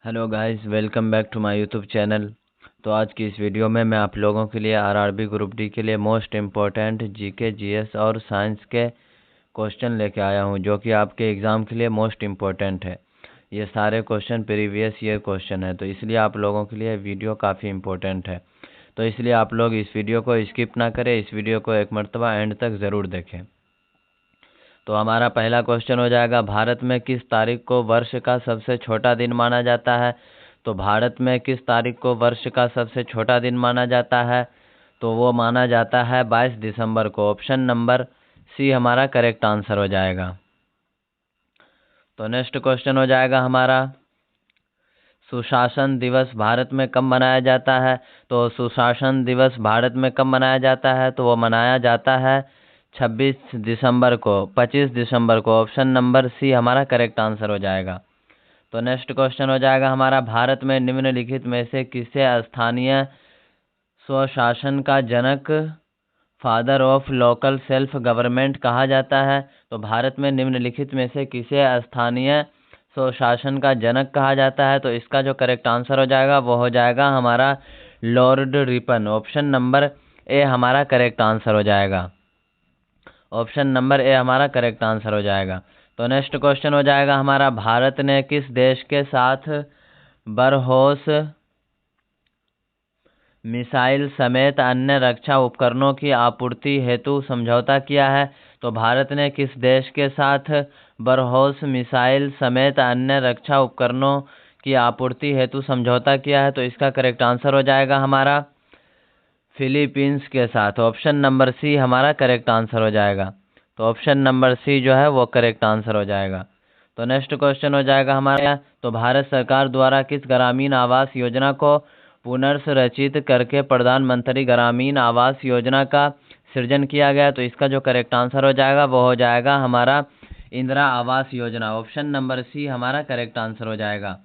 Hello guys, welcome back to my YouTube channel. तो आज की इस वीडियो में मैं आप लोगों के लिए आरआरबी ग्रुप डी के लिए मोस्ट इम्पोर्टेंट जीके, जीएस और साइंस के क्वेश्चन लेके आया हूं, जो कि आपके एग्ज़ाम के लिए मोस्ट इम्पोर्टेंट है। ये सारे क्वेश्चन प्रीवियस ईयर क्वेश्चन है, तो इसलिए आप लोगों के लिए वीडियो काफ़ी इम्पोर्टेंट है। तो इसलिए आप लोग इस वीडियो को स्किप ना करें, इस वीडियो को एक मरतबा एंड तक ज़रूर देखें। तो हमारा पहला क्वेश्चन हो जाएगा, भारत में किस तारीख को वर्ष का सबसे छोटा दिन माना जाता है? तो भारत में किस तारीख को वर्ष का सबसे छोटा दिन माना जाता है? तो वो माना जाता है 22 दिसंबर को। ऑप्शन नंबर सी हमारा करेक्ट आंसर हो जाएगा। तो नेक्स्ट क्वेश्चन हो जाएगा हमारा, सुशासन दिवस भारत में कब मनाया जाता है? तो सुशासन दिवस भारत में कब मनाया जाता है? तो वो मनाया जाता है 26 दिसंबर को, 25 दिसंबर को। ऑप्शन नंबर सी हमारा करेक्ट आंसर हो जाएगा। तो नेक्स्ट क्वेश्चन हो जाएगा हमारा, भारत में निम्नलिखित में से किसे स्थानीय स्वशासन का जनक, father of local self government कहा जाता है? तो भारत में निम्नलिखित में से किसे स्थानीय स्वशासन का जनक कहा जाता है? तो इसका जो करेक्ट आंसर हो जाएगा वो हो जाएगा हमारा Lord Ripon. Option number A हमारा करेक्ट आंसर हो जाएगा। ऑप्शन नंबर ए हमारा करेक्ट आंसर हो जाएगा। तो नेक्स्ट क्वेश्चन हो जाएगा हमारा, भारत ने किस देश के साथ बरहोस मिसाइल समेत अन्य रक्षा उपकरणों की आपूर्ति हेतु समझौता किया है? तो भारत ने किस देश के साथ बरहोस मिसाइल समेत अन्य रक्षा उपकरणों की आपूर्ति हेतु समझौता किया है? तो इसका करेक्ट आंसर हो जाएगा हमारा फिलीपींस के साथ। ऑप्शन नंबर सी हमारा करेक्ट आंसर हो जाएगा। तो ऑप्शन नंबर सी जो है वो करेक्ट आंसर हो जाएगा। तो नेक्स्ट क्वेश्चन हो जाएगा हमारा, तो भारत सरकार द्वारा किस ग्रामीण आवास योजना को पुनर्संरचित करके प्रधानमंत्री ग्रामीण आवास योजना का सृजन किया गया? तो इसका जो करेक्ट आंसर हो जाएगा वो हो जाएगा हमारा इंदिरा आवास योजना। ऑप्शन नंबर सी हमारा करेक्ट आंसर हो जाएगा।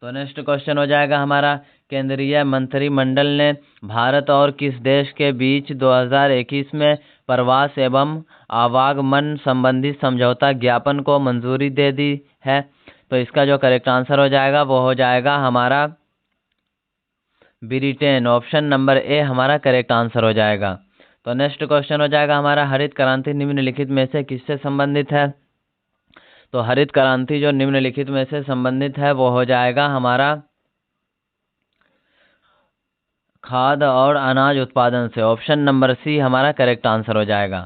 तो नेक्स्ट क्वेश्चन हो जाएगा हमारा, केंद्रीय मंत्रिमंडल ने भारत और किस देश के बीच 2021 में प्रवास एवं आवागमन संबंधी समझौता ज्ञापन को मंजूरी दे दी है? तो इसका जो करेक्ट आंसर हो जाएगा वो हो जाएगा हमारा ब्रिटेन। ऑप्शन नंबर ए हमारा करेक्ट आंसर हो जाएगा। तो नेक्स्ट क्वेश्चन हो जाएगा हमारा, हरित क्रांति निम्नलिखित में से किससे संबंधित है? तो हरित क्रांति जो निम्नलिखित में से संबंधित है वो हो जाएगा हमारा खाद्य और अनाज उत्पादन से। ऑप्शन नंबर सी हमारा करेक्ट आंसर हो जाएगा।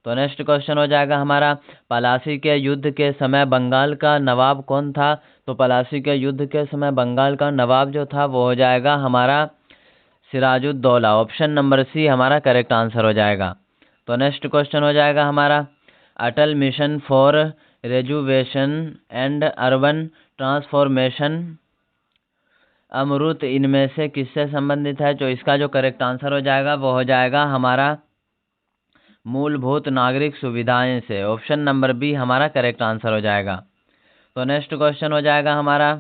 तो नेक्स्ट क्वेश्चन हो जाएगा हमारा, पलासी के युद्ध के समय बंगाल का नवाब कौन था? तो पलासी के युद्ध के समय बंगाल का नवाब जो था वो हो जाएगा हमारा सिराजुद्दौला। ऑप्शन नंबर सी हमारा करेक्ट आंसर हो जाएगा। तो नेक्स्ट क्वेश्चन हो जाएगा हमारा, Atal mission for rejuvenation and urban transformation Amrut इनमें से किससे संबंधित है? तो इसका जो करेक्ट आंसर हो जाएगा वो हो जाएगा हमारा मूलभूत नागरिक सुविधाएं से। ऑप्शन नंबर बी हमारा करेक्ट आंसर हो जाएगा। तो नेक्स्ट क्वेश्चन हो जाएगा हमारा,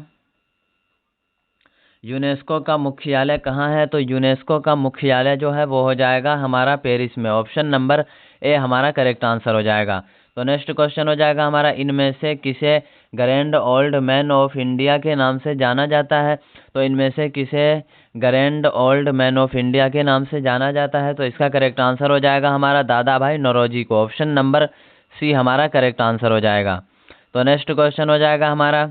यूनेस्को का मुख्यालय कहाँ है? तो यूनेस्को का मुख्यालय जो है वो हो जाएगा हमारा पेरिस में। ऑप्शन नंबर ए हमारा करेक्ट आंसर हो जाएगा। तो नेक्स्ट क्वेश्चन हो जाएगा हमारा, इनमें से किसे grand old man of India के नाम से जाना जाता है? तो इनमें से किसे grand old man of India के नाम से जाना जाता है? तो इसका करेक्ट आंसर हो जाएगा हमारा दादा भाई नौरोजी को। ऑप्शन नंबर सी हमारा करेक्ट आंसर हो जाएगा। तो नेक्स्ट क्वेश्चन हो जाएगा हमारा,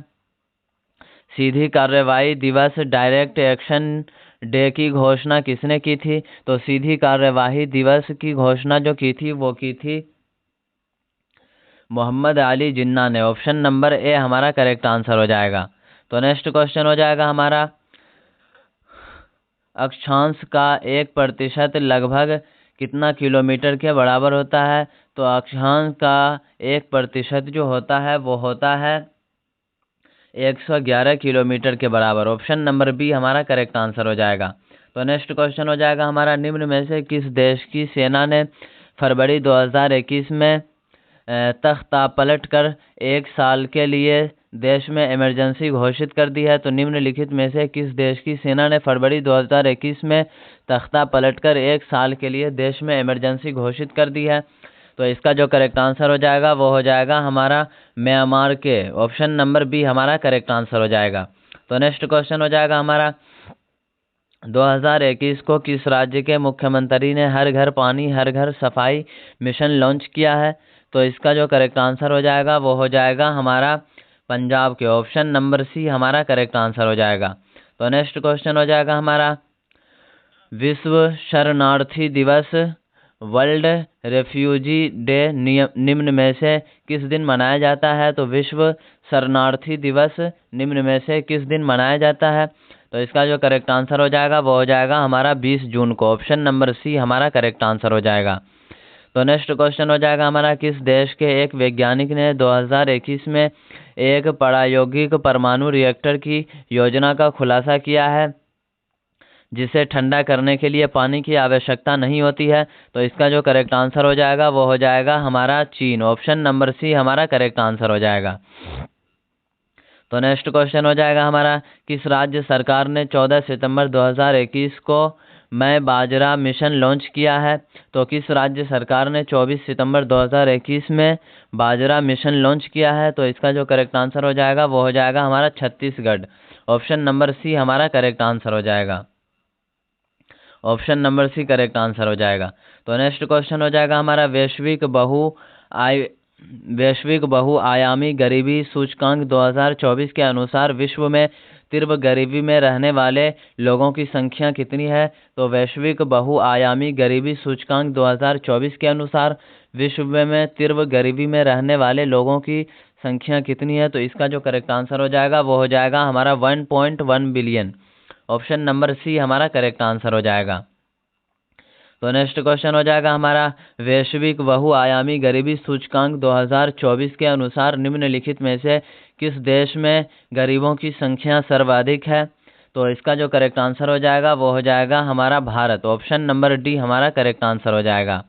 सीधी कार्रवाई दिवस डायरेक्ट एक्शन डे की घोषणा किसने की थी? तो सीधी कार्यवाही दिवस की घोषणा जो की थी वो की थी मोहम्मद अली जिन्ना ने। ऑप्शन नंबर ए हमारा करेक्ट आंसर हो जाएगा। तो नेक्स्ट क्वेश्चन हो जाएगा हमारा, अक्षांश का 1% लगभग कितना किलोमीटर के बराबर होता है? तो अक्षांश का 1% जो होता है वो होता है 111 किलोमीटर के बराबर। ऑप्शन नंबर बी हमारा करेक्ट आंसर हो जाएगा। तो नेक्स्ट क्वेश्चन हो जाएगा हमारा, निम्न में से किस देश की सेना ने फरवरी 2021 में तख्ता पलट कर 1 साल के लिए देश में इमरजेंसी घोषित कर दी है? तो निम्नलिखित में से किस देश की सेना ने फरवरी 2021 में तख्ता पलटकर 1 साल के लिए देश में इमरजेंसी घोषित कर दी है? तो इसका जो करेक्ट आंसर हो जाएगा वो हो जाएगा हमारा म्यांमार के। ऑप्शन नंबर बी हमारा करेक्ट आंसर हो जाएगा। तो नेक्स्ट क्वेश्चन हो जाएगा हमारा 2021 को किस राज्य के मुख्यमंत्री ने हर घर पानी हर घर सफाई मिशन लॉन्च किया है? तो इसका जो करेक्ट आंसर हो जाएगा वो हो जाएगा हमारा पंजाब के। ऑप्शन नंबर सी हमारा करेक्ट आंसर हो जाएगा। तो नेक्स्ट क्वेश्चन हो जाएगा हमारा विश्व शरणार्थी दिवस वर्ल्ड रेफ्यूजी डे निम्न में से किस दिन मनाया जाता है? तो विश्व शरणार्थी दिवस निम्न में से किस दिन मनाया जाता है? तो इसका जो करेक्ट आंसर हो जाएगा वो हो जाएगा हमारा 20 जून को। ऑप्शन नंबर सी हमारा करेक्ट आंसर हो जाएगा। तो नेक्स्ट क्वेश्चन हो जाएगा हमारा किस देश के एक वैज्ञानिक ने 2021 में एक प्रायोगिक परमाणु रिएक्टर की योजना का खुलासा किया है जिसे ठंडा करने के लिए पानी की आवश्यकता नहीं होती है? तो इसका जो करेक्ट आंसर हो जाएगा वो हो जाएगा हमारा चीन। ऑप्शन नंबर सी हमारा करेक्ट आंसर हो जाएगा। तो नेक्स्ट क्वेश्चन हो जाएगा हमारा किस राज्य सरकार ने 14 सितंबर 2021 को मैं बाजरा मिशन लॉन्च किया है? तो किस राज्य सरकार ने 24 सितंबर 2021 में बाजरा मिशन लॉन्च किया है? तो इसका जो करेक्ट आंसर हो जाएगा वो हो जाएगा हमारा छत्तीसगढ़। ऑप्शन नंबर सी हमारा करेक्ट आंसर हो जाएगा। Option number C correct answer हो जाएगा। तो नेक्स्ट क्वेश्चन हो जाएगा हमारा वैश्विक बहुआयामी गरीबी सूचकांक 2024 के अनुसार विश्व में तीव्र गरीबी में रहने वाले लोगों की संख्या कितनी है? तो वैश्विक बहुआयामी गरीबी सूचकांक 2024 के अनुसार विश्व में तीव्र गरीबी में रहने वाले लोगों की संख्या कितनी है? तो इसका जो करेक्ट आंसर हो जाएगा वो हो जाएगा हमारा 1.1 बिलियन। ऑप्शन नंबर सी हमारा करेक्ट आंसर हो जाएगा। तो नेक्स्ट क्वेश्चन हो जाएगा हमारा वैश्विक बहुआयामी गरीबी सूचकांक 2024 के अनुसार निम्नलिखित में से किस देश में गरीबों की संख्या सर्वाधिक है? तो इसका जो करेक्ट आंसर हो जाएगा वो हो जाएगा हमारा भारत। ऑप्शन नंबर डी हमारा करेक्ट आंसर हो जाएगा।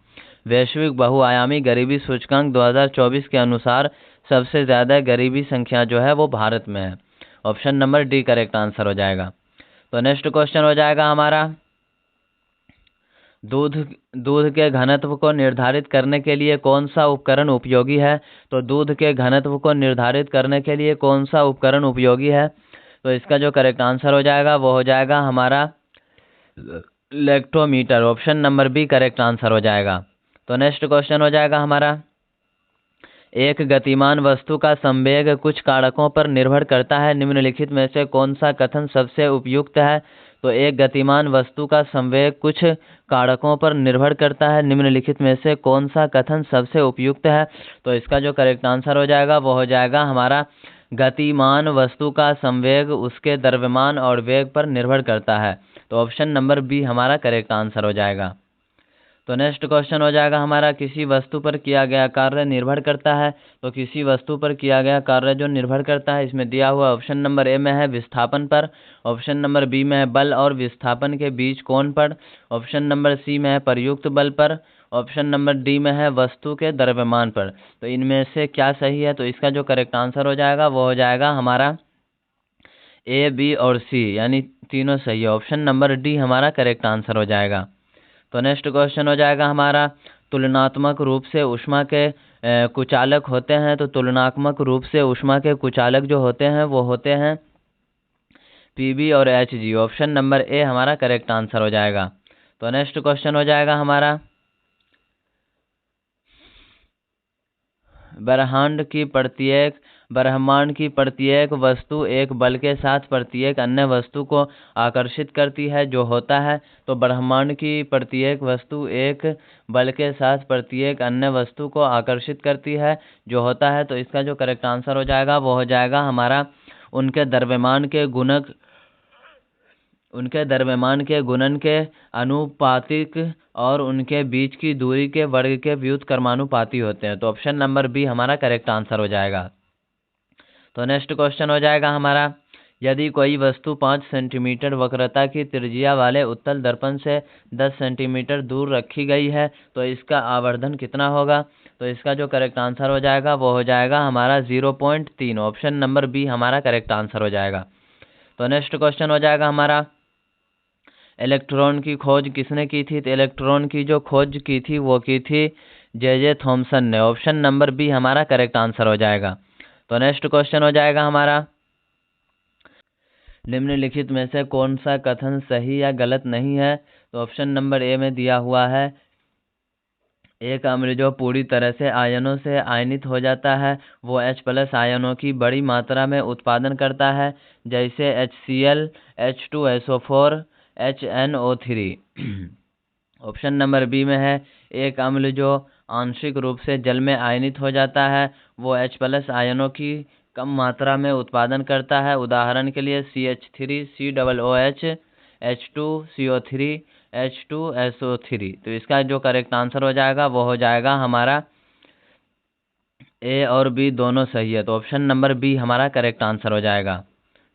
वैश्विक बहुआयामी गरीबी सूचकांक 2024 के अनुसार सबसे ज़्यादा गरीबी संख्या जो है वो भारत में है। Option number D correct answer हो जाएगा। तो नेक्स्ट क्वेश्चन हो जाएगा हमारा दूध के घनत्व को निर्धारित करने के लिए कौन सा उपकरण उपयोगी है? तो दूध के घनत्व को निर्धारित करने के लिए कौन सा उपकरण उपयोगी है? तो इसका जो करेक्ट आंसर हो जाएगा वो हो जाएगा हमारा lactometer. Option number B correct answer हो जाएगा। तो नेक्स्ट क्वेश्चन हो जाएगा हमारा एक गतिमान वस्तु का संवेग कुछ कारकों पर निर्भर करता है, निम्नलिखित में से कौन सा कथन सबसे उपयुक्त है? तो एक गतिमान वस्तु का संवेग कुछ कारकों पर निर्भर करता है, निम्नलिखित में से कौन सा कथन सबसे उपयुक्त है? तो इसका जो करेक्ट आंसर हो जाएगा वो हो जाएगा हमारा गतिमान वस्तु का संवेग उसके द्रव्यमान और वेग पर निर्भर करता है। तो ऑप्शन नंबर बी हमारा करेक्ट आंसर हो जाएगा। तो नेक्स्ट क्वेश्चन हो जाएगा हमारा किसी वस्तु पर किया गया कार्य निर्भर करता है। तो किसी वस्तु पर किया गया कार्य जो निर्भर करता है, इसमें दिया हुआ ऑप्शन नंबर ए में है विस्थापन पर, ऑप्शन नंबर बी में है बल और विस्थापन के बीच कोण पर, ऑप्शन नंबर सी में है प्रयुक्त बल पर, ऑप्शन नंबर डी में है वस्तु के द्रव्यमान पर। तो इनमें से क्या सही है? तो इसका जो करेक्ट आंसर हो जाएगा वो हो जाएगा हमारा ए, बी और सी, यानी तीनों सही है। ऑप्शन नंबर डी हमारा करेक्ट आंसर हो जाएगा। तो नेक्स्ट क्वेश्चन हो जाएगा हमारा तुलनात्मक रूप से ऊष्मा के कुचालक होते हैं। तो तुलनात्मक रूप से ऊष्मा के कुचालक जो होते हैं वो होते हैं पीबी और एचजी। ऑप्शन नंबर ए हमारा करेक्ट आंसर हो जाएगा। तो नेक्स्ट क्वेश्चन हो जाएगा हमारा ब्रह्मांड की प्रत्येक वस्तु एक बल के साथ प्रत्येक अन्य वस्तु को आकर्षित करती है जो होता है। तो ब्रह्मांड की प्रत्येक वस्तु एक बल के साथ प्रत्येक अन्य वस्तु को आकर्षित करती है जो होता है। तो इसका जो करेक्ट आंसर हो जाएगा वो हो जाएगा हमारा उनके द्रव्यमान के गुणन के अनुपातिक और उनके बीच की दूरी के वर्ग के व्युत्क्रमानुपाती होते हैं। तो ऑप्शन नंबर बी हमारा करेक्ट आंसर हो जाएगा। तो नेक्स्ट क्वेश्चन हो जाएगा हमारा यदि कोई वस्तु 5 सेंटीमीटर वक्रता की त्रिज्या वाले उत्तल दर्पण से 10 सेंटीमीटर दूर रखी गई है तो इसका आवर्धन कितना होगा? तो इसका जो करेक्ट आंसर हो जाएगा वो हो जाएगा हमारा 0.3। ऑप्शन नंबर बी हमारा करेक्ट आंसर हो जाएगा। तो नेक्स्ट क्वेश्चन हो जाएगा हमारा इलेक्ट्रॉन की खोज किसने की थी? तो इलेक्ट्रॉन की जो खोज की थी वो की थी जे थॉमसन ने। ऑप्शन नंबर बी हमारा करेक्ट आंसर हो जाएगा। तो नेक्स्ट क्वेश्चन हो जाएगा हमारा, निम्नलिखित में से कौन सा कथन सही या गलत नहीं है। तो ऑप्शन नंबर ए में दिया हुआ है, एक अम्ल जो पूरी तरह से आयनों से आयनित हो जाता है वो H+ आयनों की बड़ी मात्रा में उत्पादन करता है, जैसे HCl, H2SO4, HNO3। Option number B में है, एक अम्ल जो आंशिक रूप से जल में आयनित हो जाता है वो H+ आयनों की कम मात्रा में उत्पादन करता है, उदाहरण के लिए CH3, COOH, H2CO3, H2SO3। तो इसका जो करेक्ट आंसर हो जाएगा वो हो जाएगा हमारा ए और बी दोनों सही है। तो ऑप्शन नंबर बी हमारा करेक्ट आंसर हो जाएगा।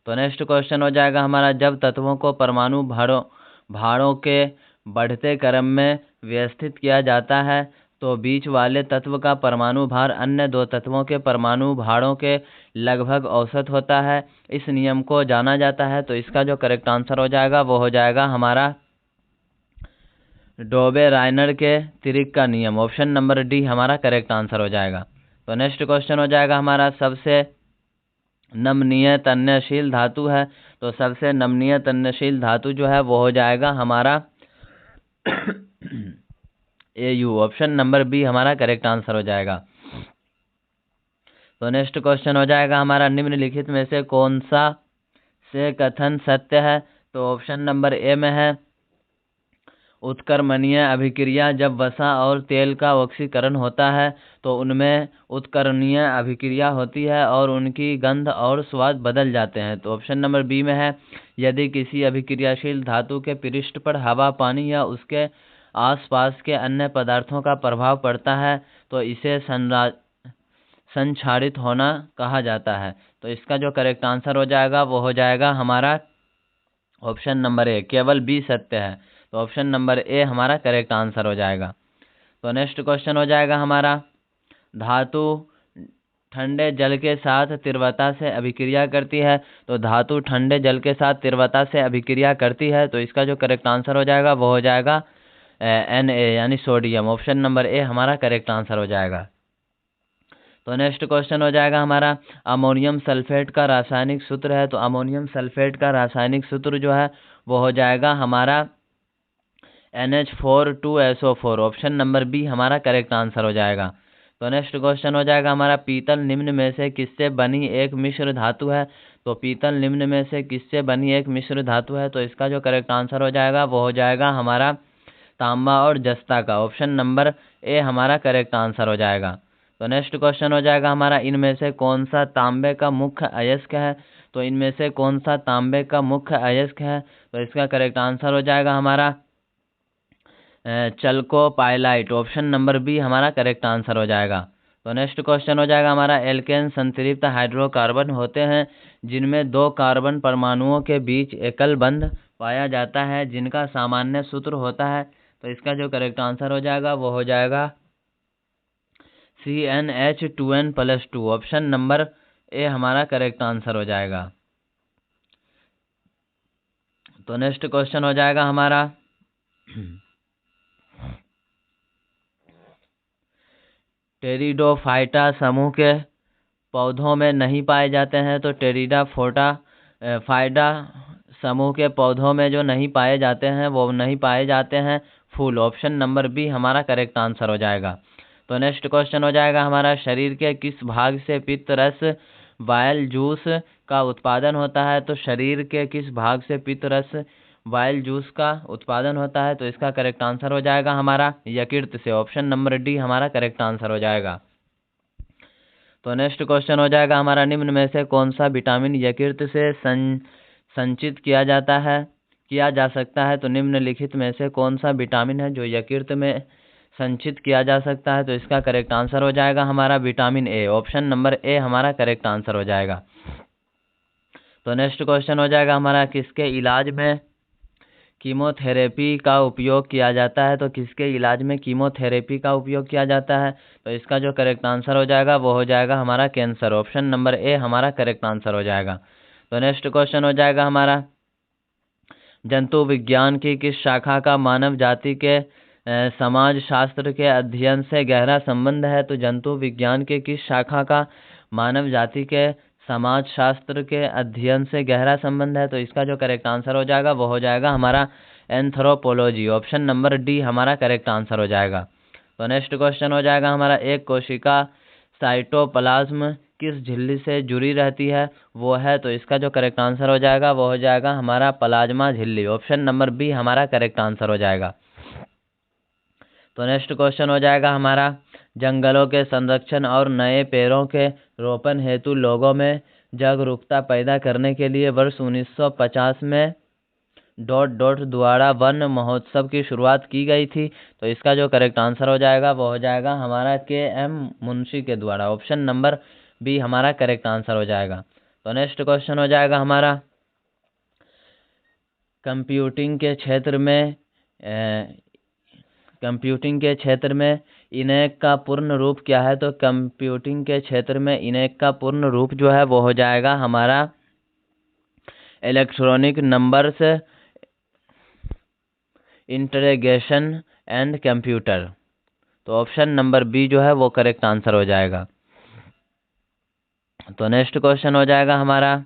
तो नेक्स्ट क्वेश्चन हो जाएगा हमारा, जब तत्वों को परमाणु भारों के बढ़ते क्रम में व्यवस्थित किया जाता है तो बीच वाले तत्व का परमाणु भार अन्य दो तत्वों के परमाणु भारों के लगभग औसत होता है। इस नियम को जाना जाता है। तो इसका जो करेक्ट आंसर हो जाएगा वो हो जाएगा हमारा डोबे-रायनर के त्रिक का नियम। ऑप्शन नंबर डी हमारा करेक्ट आंसर हो जाएगा। तो नेक्स्ट क्वेश्चन हो जाएगा हमारा, सबसे नमनीय तन्यशील धातु है। तो सबसे नमनीय तन्यशील धातु जो है वो हो जाएगा हमारा AU। ऑप्शन नंबर बी हमारा करेक्ट आंसर हो जाएगा। तो नेक्स्ट क्वेश्चन हो जाएगा हमारा, निम्नलिखित में से कौन सा से कथन सत्य है। तो ऑप्शन नंबर ए में है, उत्कर्मणीय अभिक्रिया, जब वसा और तेल का ऑक्सीकरण होता है तो उनमें उत्कर्मणीय अभिक्रिया होती है और उनकी गंध और स्वाद बदल जाते हैं। तो ऑप्शन नंबर बी में है, यदि किसी अभिक्रियाशील धातु के पृष्ठ पर हवा, पानी या उसके आसपास के अन्य पदार्थों का प्रभाव पड़ता है तो इसे संक्षारित होना कहा जाता है। तो इसका जो करेक्ट आंसर हो जाएगा वो हो जाएगा हमारा ऑप्शन नंबर ए, केवल बी सत्य है। तो ऑप्शन नंबर ए हमारा करेक्ट आंसर हो जाएगा। तो नेक्स्ट क्वेश्चन हो जाएगा हमारा, धातु ठंडे जल के साथ तीव्रता से अभिक्रिया करती है। तो धातु ठंडे जल के साथ तीव्रता से अभिक्रिया करती है। तो इसका जो करेक्ट आंसर हो जाएगा वो हो जाएगा Na यानी सोडियम। ऑप्शन नंबर ए हमारा करेक्ट आंसर हो जाएगा। तो नेक्स्ट क्वेश्चन हो जाएगा हमारा, अमोनियम सल्फेट का रासायनिक सूत्र है। तो अमोनियम सल्फेट का रासायनिक सूत्र जो है वो हो जाएगा हमारा NH4 2SO4। Option number B हमारा करेक्ट आंसर हो जाएगा। तो नेक्स्ट क्वेश्चन हो जाएगा हमारा, पीतल निम्न में से किससे बनी एक मिश्र धातु है। तो पीतल निम्न में से किससे बनी एक मिश्र धातु है। तो इसका जो करेक्ट आंसर हो जाएगा वो हो जाएगा हमारा तांबा और जस्ता का। ऑप्शन नंबर ए हमारा करेक्ट आंसर हो जाएगा। तो नेक्स्ट क्वेश्चन हो जाएगा हमारा, इनमें से कौन सा तांबे का मुख्य अयस्क है। तो इनमें से कौन सा तांबे का मुख्य अयस्क है। तो इसका करेक्ट आंसर हो जाएगा हमारा चल्कोपाइलाइट। ऑप्शन नंबर बी हमारा करेक्ट आंसर हो जाएगा। तो नेक्स्ट क्वेश्चन हो जाएगा हमारा, एल्केन संतृप्त हाइड्रोकार्बन होते हैं जिनमें दो कार्बन परमाणुओं के बीच एकल बंध पाया जाता है जिनका सामान्य सूत्र होता है। तो इसका जो करेक्ट आंसर हो जाएगा वो हो जाएगा CnH2n+2। ऑप्शन नंबर ए हमारा करेक्ट आंसर हो जाएगा। तो नेक्स्ट क्वेश्चन हो जाएगा हमारा, टेरिडोफाइटा समूह के पौधों में नहीं पाए जाते हैं। तो फाइडा समूह के पौधों में जो नहीं पाए जाते हैं वो नहीं पाए जाते हैं फूल। ऑप्शन नंबर बी हमारा करेक्ट आंसर हो जाएगा। तो नेक्स्ट क्वेश्चन हो जाएगा हमारा, शरीर के किस भाग से पित्त रस बाइल जूस का उत्पादन होता है। तो शरीर के किस भाग से पित्त रस बाइल जूस का उत्पादन होता है। तो इसका करेक्ट आंसर हो जाएगा हमारा यकृत से। ऑप्शन नंबर डी हमारा करेक्ट आंसर हो जाएगा। तो नेक्स्ट क्वेश्चन हो जाएगा हमारा, निम्न में से कौन सा विटामिन यकृत से संचित किया जा सकता है। तो निम्नलिखित में से कौन सा विटामिन है जो यकृत में संचित किया जा सकता है। तो इसका करेक्ट आंसर हो जाएगा हमारा vitamin A. Option number A हमारा करेक्ट आंसर हो जाएगा। तो नेक्स्ट क्वेश्चन हो जाएगा हमारा, किसके इलाज में कीमोथेरेपी का उपयोग किया जाता है। तो किसके इलाज में कीमोथेरेपी का उपयोग किया जाता है। तो इसका जो करेक्ट आंसर हो जाएगा वो हो जाएगा हमारा कैंसर। ऑप्शन नंबर ए हमारा करेक्ट आंसर हो जाएगा। तो नेक्स्ट क्वेश्चन हो जाएगा हमारा, जंतु विज्ञान की किस शाखा का मानव जाति के समाज शास्त्र के अध्ययन से गहरा संबंध है तो जंतु विज्ञान के किस शाखा का मानव जाति के समाज शास्त्र के अध्ययन से गहरा संबंध है? तो इसका जो करेक्ट आंसर हो जाएगा वो हो जाएगा हमारा एंथ्रोपोलॉजी। ऑप्शन नंबर डी हमारा करेक्ट आंसर हो जाएगा। तो नेक्स्ट क्वेश्चन हो जाएगा हमारा, एक कोशिका साइटोप्लाज्म किस झिल्ली से जुड़ी रहती है वो है? तो इसका जो करेक्ट आंसर हो जाएगा वो हो जाएगा हमारा प्लाज्मा झिल्ली। ऑप्शन नंबर बी हमारा करेक्ट आंसर हो जाएगा। तो नेक्स्ट क्वेश्चन हो जाएगा हमारा, जंगलों के संरक्षण और नए पेड़ों के रोपण हेतु लोगों में जागरूकता पैदा करने के लिए वर्ष 1950 में ... द्वारा वन महोत्सव की शुरुआत की गई थी। तो इसका जो करेक्ट आंसर हो जाएगा वो हो जाएगा हमारा के.एम. मुंशी के द्वारा। ऑप्शन नंबर बी हमारा करेक्ट आंसर हो जाएगा। तो नेक्स्ट क्वेश्चन हो जाएगा हमारा, कंप्यूटिंग के क्षेत्र में इनेक का पूर्ण रूप क्या है? तो कंप्यूटिंग के क्षेत्र में इनेक का पूर्ण रूप जो है वो हो जाएगा हमारा electronic numbers integration and computer. तो ऑप्शन नंबर बी जो है वो करेक्ट आंसर हो जाएगा। तो नेक्स्ट क्वेश्चन हो जाएगा हमारा,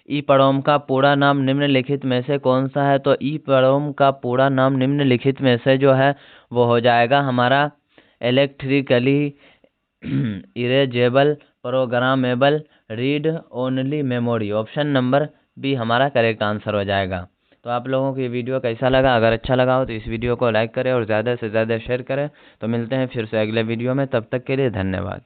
ईपड़ोम का पूरा नाम निम्नलिखित में से कौन सा है? तो ईपड़ोम का पूरा नाम निम्नलिखित में से जो है वो हो जाएगा हमारा electrically erasable programmable read only memory. Option number B हमारा करेक्ट आंसर हो जाएगा। तो आप लोगों को ये वीडियो कैसा लगा? अगर अच्छा लगा हो तो इस वीडियो को लाइक करें और ज़्यादा से ज़्यादा शेयर करें। तो मिलते हैं फिर से अगले वीडियो में, तब तक के लिए धन्यवाद।